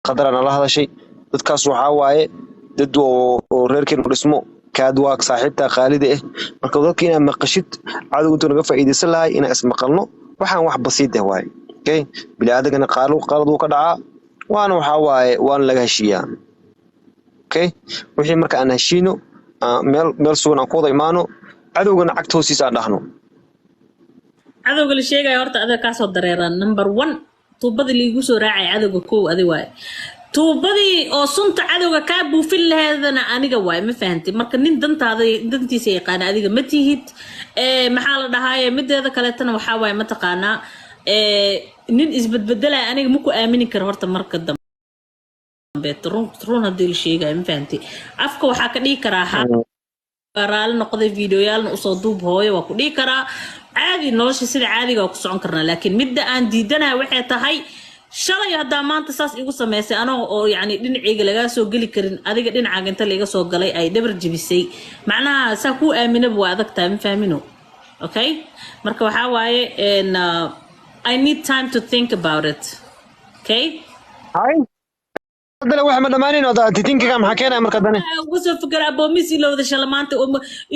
qadarana la hadashay dadkaas waxaa waaye dad oo reerkeen u dhismo kaad waa saaxiibta qaalida ah marka dadka inaad maqashid cadowga intuu naga faa'iideysan lahay inaan ismaqalno waxaan wax basiid ah waaye okay bini'aadamkana qalad uu ka dhacaa waana waxaa waaye waan laga heshiiyaa okay wixii marka aan heshiino meel sugan aan ku wada imaano cadowgana cagta hoostiisa aan dhahno cadowga la sheegaya horta adiga kaa soo dareeraan number 1 tuubadii liigu soo raacay cadowga koow adi waaye tuubadii oo sunta cadowga kaa buufin laheedana aniga waaye ma fahantay marka nin dantiisa yaqaana adiga ma tihid maxaa la dhahaaye mideeda kaleetana waxaa waaye mataqaanaa nin isbedbedelaya aniga maku aamini karo horta marka dambe run haddii la sheegaya ma fahantay afka waxaa ka dhihi karaa raali noqday videoyaalna usoo duub hooyo waa ku dhihi karaa caadi nolosha sida caadiga waa ku socon karnaa laakiin midda aan diidanahay waxay tahay shalay haddaa maanta saas igu samaysay anoo oo yacni dhinacayga lagaa soo geli karin adiga dhinacaaga inta laiga soo galay ay dhabar jebisay macnaha saa kuu aaminaba waa adag tahay ma fahmino okay marka waxaa waaye I need time to think about it okay hadana wax ma dhamaanin oo titinkiga maxaa keenay marka dane ugu soo fikir aboomis ilowda shalamaanta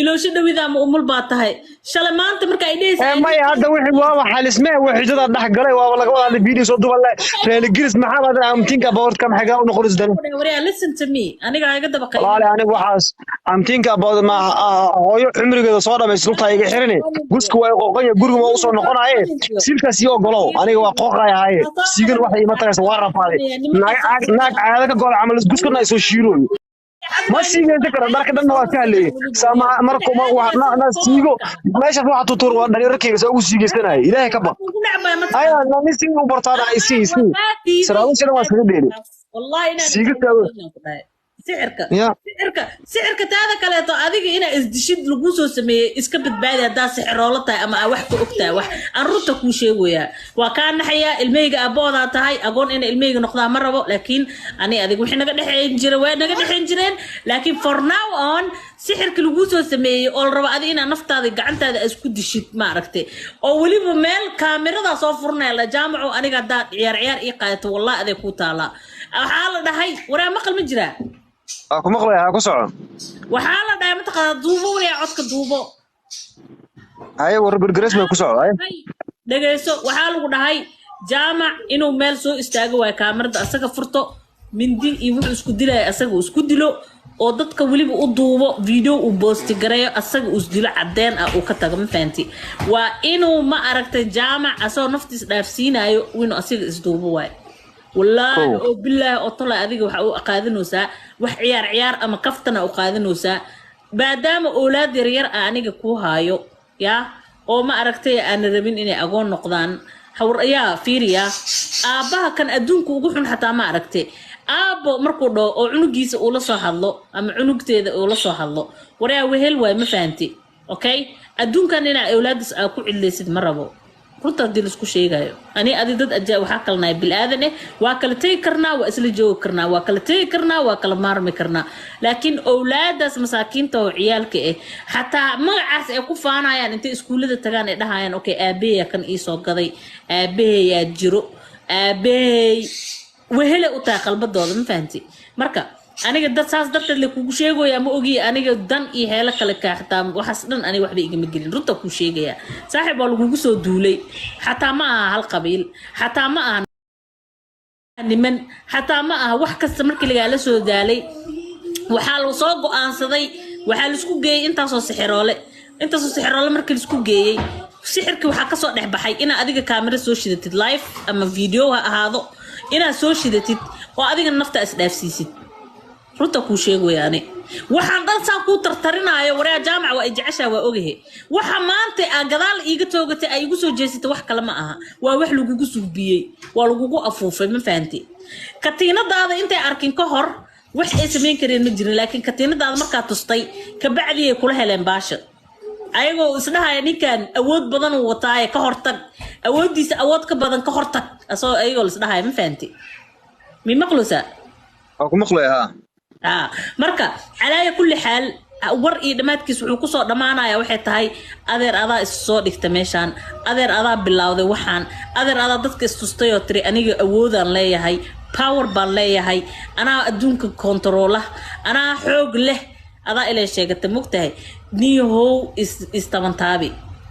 iloosho dhawida ama umul baa tahay shalamaanta marka ay dheesay may hadda wixii waa waxa lismee wixii dhax galay waa laga wada video soo duubay reer Ingiriis maxaa badan am think about kam xaga u noqon isdan wariya listen to me aniga iga daba qay walaal aniga waxaas am think about ma hooyo cimrigeeda soo dhameysay lugta iga xirinay gusku way qoqonya guriga ma u soo noqonaayay silkaas iyo golow aniga waa qoqayahay sigan waxa ima tagaysa waa rafaaday naag caada ka gool camal guskuna ay soo shiirooy ma siigeenta kara marka dhan waa ka halay sama marka ma waxna siigo meesha waxa tutur waa dhalinyarkayga soo ugu siigeysanaay ilaahay ka baq ay la misi u bartaada ay sii saraawo sida waa saga dheeri wallahi ina sixirka taada kaleeto adiga ina isdishid lagu soo sameeyay iska badbaadi hadaa sixiroola tahay ama wax ka ogtahay wax aan runta ku sheegayaa waa ka naxaya ilmeyga abooda tahay agoon ina ilmeyga noqdaa ma rabo laakiin ani adiga wixii naga dhaxeyn jireen laakiin for now on sixirka lagu soo sameeyay oo rabo adiga ina naftaada gacantaada isku dishid ma aragtay oo waliba meel kaamirada soo furnay la jaamaco aniga hadaa ciyaar ii qaadato wallahi aday ku taala waxaa la dhahay waraa maqal ma jiraa ku maqlay ha ku soco waxaa la dhahay mataqaana duubo wariya codka duubo ay war burgres ma ku soco ay dhageyso waxaa lagu dhahay jaamac inuu meel soo istaago waa kaamirada asaga furto mindi iyo wuxuu isku dilay asaga isku dilo oo dadka waliba u duubo video u post gareeyo asaga uu dilo cadeen ah uu ka tago ma fahanti waa inuu ma aragtay jaamac asoo naftiis dhaafsiinayo inuu asaga isduubo waay والله أو بالله أطلع أذيك وقاذنوسا وحيار أما كفتنا وقاذنوسا بعدما أولاد ريار أنيك كوهايو يا أو ما أركتي أنا ربين إني أقول نقدان حور يا فيريا أباها كان أدونك وجوحن حتى ما أركتي أبو مركودو أو عنقيس أولا صحالله أم عنقتي أولا صحالله وريا وهل وين ما فهمتي أوكي أدون كان إن أولاد أكو اللي سد مربو runta hadii laisku sheegayo ani adi dad ajaa waxaa kalnaay bilaadan waa kala tegi karnaa waa isla joogi karnaa waa kala tegi karnaa waa kala maarmi karnaa laakiin awlaadaas masaakiinta oo ciyaalka xataa magacaas ay ku faanayaan intay iskuulada tagaan ay dhahayaan okay aabeeya kan ii soo gaday aabeeyaa jiro aabeey wehele u taa qalbadooda ma fahanti marka aniga dad saas darteed la kugu sheegaya ma ogi aniga dan iyo heela kale ka xataa waxaas dhan ani waxba igama gelin runta ku sheegaya saaxiib waa lagu soo duulay xataa ma aha hal qabiil xataa ma aha niman xataa ma aha wax kasta markii laga soo daalay waxa la soo go'aansaday waxa la isku geeyay intaasoo sixiroole markii la isku geeyay sixirkii waxa ka soo dhex baxay ina adiga kaamira soo shidatid live ama video ha ahaado ina soo shidatid oo adiga nafta is dhaafsiisid runta ku sheegayaani waxaan dhan saa ku tartarinaayo wareer jaamac waa ijecesha waa ogahay waxa maanta aan gadaal iiga toogatay ay igu soo jeesatay wax kale ma aha waa wax lagu suubiyay waa lagu afuufay ma fahanti katiinadaada intay arkin ka hor wax ay sameyn kareen ma jirin laakiin katiinadaada marka tustay ka bacdi ay kula heleen baasha ayagoo isdhahay ninkan awood badan uu wataay ka hortag awoodiisa awood ka badan ka hortag asoo ayagoo isdhahay ma fahanti mi maqlusa ku maqlay marka على كل حال war iyo dhamaadkiis wuxuu ku soo dhamaanaya waxay tahay adeer adaa is soo dhigta meeshan adeer adaa bilawday waxaan adeer adaa dadka istustay oo tiri aniga awoodaan leeyahay power baan leeyahay anaa adduunka controla anaa xoog leh adaa ilaa sheegata mogtahay niyahow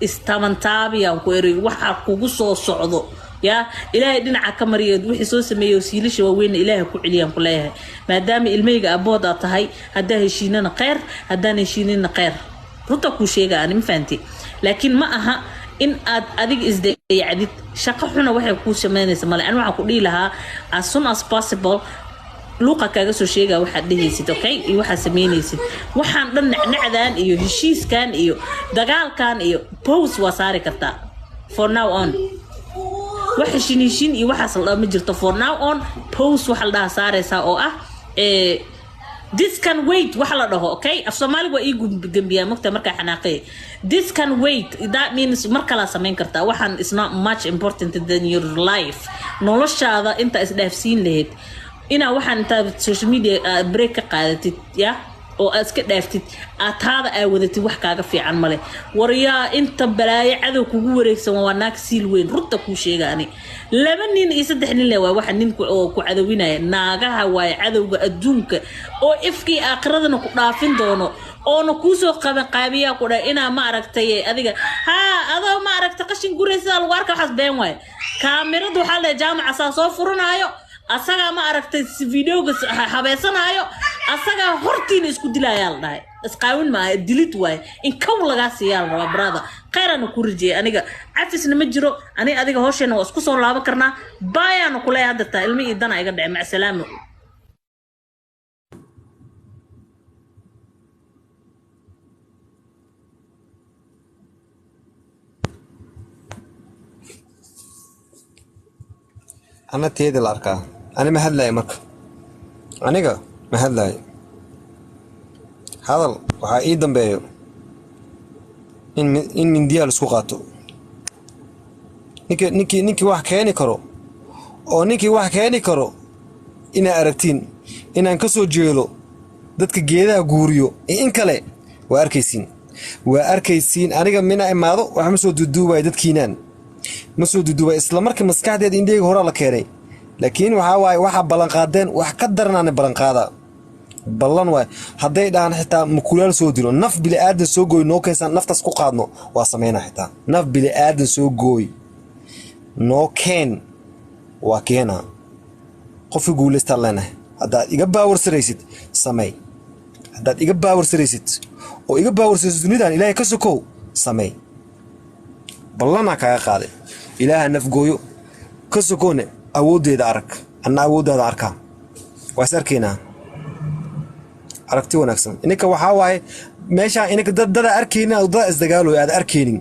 istamantaabi aan ku eray waxa kugu soo socdo ya ilaahay dhinaca ka mariyeed wixii soo sameeyo siilisha waaweyn ilaahay ku ciliyaan ku leeyahay maadaama ilmeyga abood aad tahay hadaa heshiinana khayr hadaan heshiinina khayr runta ku sheega aan ma fahanti laakiin ma aha in aad adiga isdayacdid shaqo xuna waxay ku sameynaysaa male aan waxa ku dhii lahaa as soon as possible luuqa kaaga soo sheega waxa dhehaysid okay iyo waxa sameynaysid waxaan dhan nacnacdaan iyo heshiiskan iyo dagaalkan iyo pause waa saari kartaa for now on waxa shinishin iyo waxa saldha ma jirto for now on pause waxa la saaraysaa oo ah this can wait waxa la dhaho okay af Soomaali waa ii gambiya magta marka xanaaqay this can wait that means marka la sameyn kartaa waxaan is not much important than your life noloshaada inta is dhaafsiin lahayd ina waxaan inta social media break ka qaadatid ya oo aad iska dhaaftid aataada ay wadatid wax kaaga fiican male wariyaa inta balaayo cadow kugu wareegsan waa naag siil weyn runta ku sheegaani 2 nin iyo 3 nin waa waxa ninku oo ku cadawinaya naagaha way cadowga adduunka oo ifkii aakhradana ku dhaafin doono oo ku soo qaban qaabiya ku dhaa ina ma aragtay adiga adoo ma aragtay qashin gureysa lagu arka waxas been way kaamiradu waxa la jaamaca soo furanayo asaga ma aragtay videoga habeysanayo asaga hortiin isku dilayaan dhahay isqaawin ma delete way in kaw laga siiyaan raba brother qeyrana ku rijay aniga afisna ma jiro ani adiga hooshena waa isku soo laaban karnaa baayana ku leeyahay hadda ilmi idana iga dhacay ma salaamo أنا تيدي الأركان أنا ما هاد لاي مرك أنا ما هاد لاي هذا وحايدا بيو إن من ديال سوقاتو نيكي واحد كياني كرو أو نيكي واحد كياني كرو إنا أركتين إنا انكسو جيلو دادك جيدا غوريو إن كالي وأركيسين أنا منا إمادو وحمسو دودوبا دادكينان مسو دودوبا إسلام مركي مسكاحديد إنديك هورا لكيري لكن waxa balan qaadeen wax ka darnaan balan qaada balan way haday dhaan xitaa mukulaal soo dilo naf bili aadan soo gooy noo keensan naftas ku qaadno waa sameeyna xitaa naf bili aadan soo gooy noo keen waa keena qof guuleysta lana hadaad iga baawar sareysid sameey hadaad iga baawar sareysid oo iga baawar sareysid dunidaan ilaahay ka sokow sameey balana kaaga qaaday ilaaha naf gooyo ka sokoone awoodeeda arag anna awoodeeda arka waas arkeena aragti wanaagsan inka waxa waaye meesha inka dad arkeena oo dad isdagaalo aad arkeenin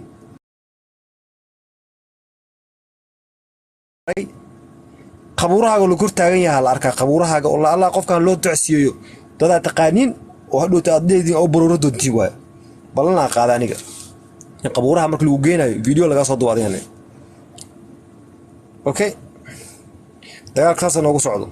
qabuurahaaga lagu taagan yahay la arka qabuurahaaga oo Allah qofkan loo ducsiyo dad taqaaniin oo hadhow taaddeedin oo baruuro doontii waay balana qaada aniga qabuuraha markii lagu geenayo video laga soo duwaadeen okay dagaalkaas noogu socdo